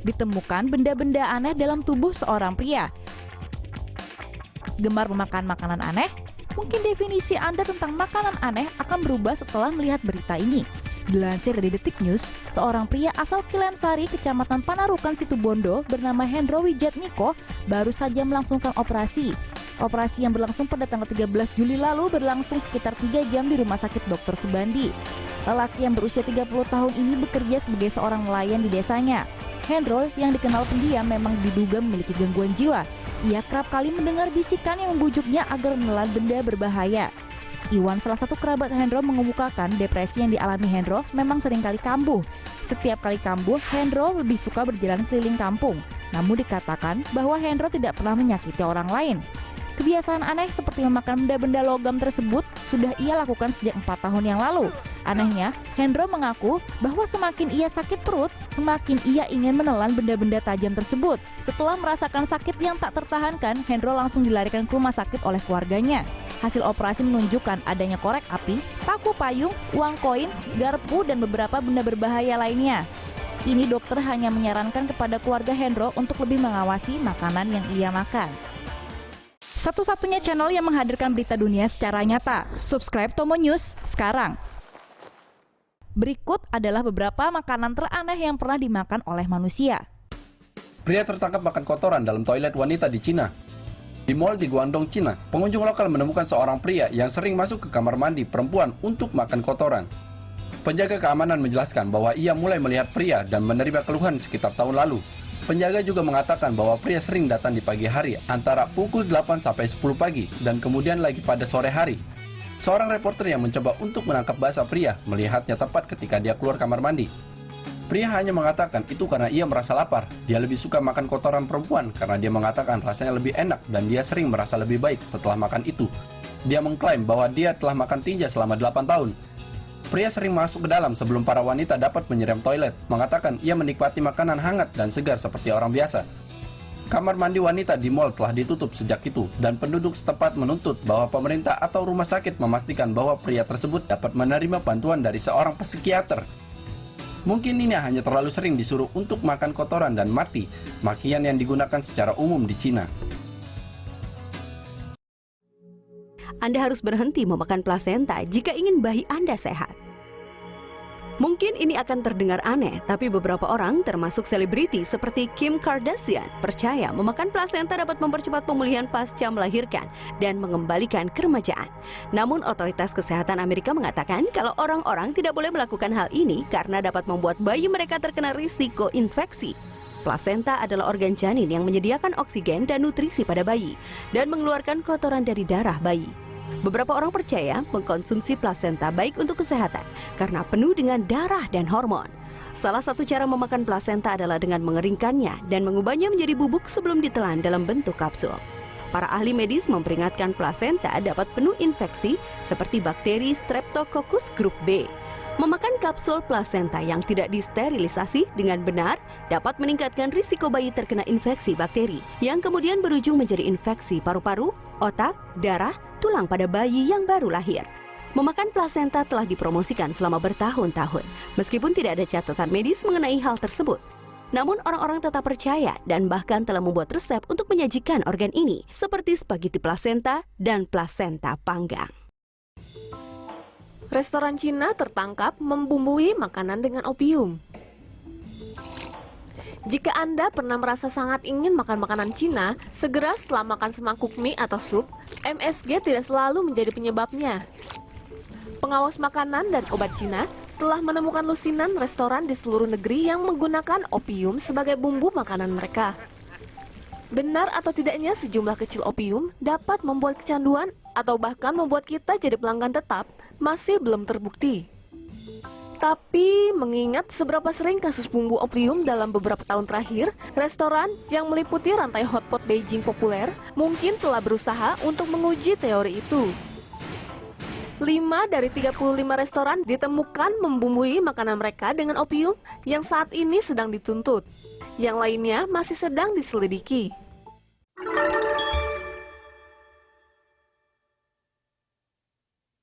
ditemukan benda-benda aneh dalam tubuh seorang pria. Gemar memakan makanan aneh? Mungkin definisi Anda tentang makanan aneh akan berubah setelah melihat berita ini. Dilansir dari Detik News, seorang pria asal Kilensari, Kecamatan Panarukan, Situbondo bernama Hendro Wijatmiko baru saja melangsungkan operasi. Operasi yang berlangsung pada tanggal 13 Juli lalu berlangsung sekitar 3 jam di Rumah Sakit Dr. Subandi. Lelaki yang berusia 30 tahun ini bekerja sebagai seorang nelayan di desanya. Hendro yang dikenal pendiam memang diduga memiliki gangguan jiwa. Ia kerap kali mendengar bisikan yang membujuknya agar menelan benda berbahaya. Iwan, salah satu kerabat Hendro, mengemukakan depresi yang dialami Hendro memang seringkali kambuh. Setiap kali kambuh, Hendro lebih suka berjalan keliling kampung. Namun dikatakan bahwa Hendro tidak pernah menyakiti orang lain. Kebiasaan aneh seperti memakan benda-benda logam tersebut sudah ia lakukan sejak 4 tahun yang lalu. Anehnya, Hendro mengaku bahwa semakin ia sakit perut, semakin ia ingin menelan benda-benda tajam tersebut. Setelah merasakan sakit yang tak tertahankan, Hendro langsung dilarikan ke rumah sakit oleh keluarganya. Hasil operasi menunjukkan adanya korek api, paku payung, uang koin, garpu, dan beberapa benda berbahaya lainnya. Kini dokter hanya menyarankan kepada keluarga Hendro untuk lebih mengawasi makanan yang ia makan. Satu-satunya channel yang menghadirkan berita dunia secara nyata. Subscribe Tomo News sekarang. Berikut adalah beberapa makanan teraneh yang pernah dimakan oleh manusia. Pria tertangkap makan kotoran dalam toilet wanita di Cina. Di mal di Guangdong, Cina, pengunjung lokal menemukan seorang pria yang sering masuk ke kamar mandi perempuan untuk makan kotoran. Penjaga keamanan menjelaskan bahwa ia mulai melihat pria dan menerima keluhan sekitar tahun lalu. Penjaga juga mengatakan bahwa pria sering datang di pagi hari antara pukul 8 sampai 10 pagi dan kemudian lagi pada sore hari. Seorang reporter yang mencoba untuk menangkap bahasa pria melihatnya tepat ketika dia keluar kamar mandi. Pria hanya mengatakan itu karena ia merasa lapar. Dia lebih suka makan kotoran perempuan karena dia mengatakan rasanya lebih enak dan dia sering merasa lebih baik setelah makan itu. Dia mengklaim bahwa dia telah makan tinja selama 8 tahun. Pria sering masuk ke dalam sebelum para wanita dapat menyiram toilet, mengatakan ia menikmati makanan hangat dan segar seperti orang biasa. Kamar mandi wanita di mal telah ditutup sejak itu dan penduduk setempat menuntut bahwa pemerintah atau rumah sakit memastikan bahwa pria tersebut dapat menerima bantuan dari seorang psikiater. Mungkin ini hanya terlalu sering disuruh untuk makan kotoran dan mati, makian yang digunakan secara umum di Cina. Anda harus berhenti memakan plasenta jika ingin bayi Anda sehat. Mungkin ini akan terdengar aneh, tapi beberapa orang termasuk selebriti seperti Kim Kardashian percaya memakan plasenta dapat mempercepat pemulihan pasca melahirkan dan mengembalikan keremajaan. Namun otoritas kesehatan Amerika mengatakan kalau orang-orang tidak boleh melakukan hal ini karena dapat membuat bayi mereka terkena risiko infeksi. Plasenta adalah organ janin yang menyediakan oksigen dan nutrisi pada bayi dan mengeluarkan kotoran dari darah bayi. Beberapa orang percaya mengkonsumsi plasenta baik untuk kesehatan karena penuh dengan darah dan hormon. Salah satu cara memakan plasenta adalah dengan mengeringkannya dan mengubahnya menjadi bubuk sebelum ditelan dalam bentuk kapsul. Para ahli medis memperingatkan plasenta dapat penuh infeksi seperti bakteri Streptococcus grup B. Memakan kapsul plasenta yang tidak disterilisasi dengan benar dapat meningkatkan risiko bayi terkena infeksi bakteri yang kemudian berujung menjadi infeksi paru-paru, otak, darah, tulang pada bayi yang baru lahir. Memakan plasenta telah dipromosikan selama bertahun-tahun, meskipun tidak ada catatan medis mengenai hal tersebut. Namun orang-orang tetap percaya dan bahkan telah membuat resep untuk menyajikan organ ini, seperti spaghetti plasenta dan plasenta panggang. Restoran Cina tertangkap membumbui makanan dengan opium. Jika Anda pernah merasa sangat ingin makan makanan Cina, segera setelah makan semangkuk mie atau sup, MSG tidak selalu menjadi penyebabnya. Pengawas makanan dan obat Cina telah menemukan lusinan restoran di seluruh negeri yang menggunakan opium sebagai bumbu makanan mereka. Benar atau tidaknya sejumlah kecil opium dapat membuat kecanduan atau bahkan membuat kita jadi pelanggan tetap masih belum terbukti. Tapi mengingat seberapa sering kasus bumbu opium dalam beberapa tahun terakhir, restoran yang meliputi rantai hotpot Beijing populer mungkin telah berusaha untuk menguji teori itu. 5 dari 35 restoran ditemukan membumbui makanan mereka dengan opium yang saat ini sedang dituntut. Yang lainnya masih sedang diselidiki.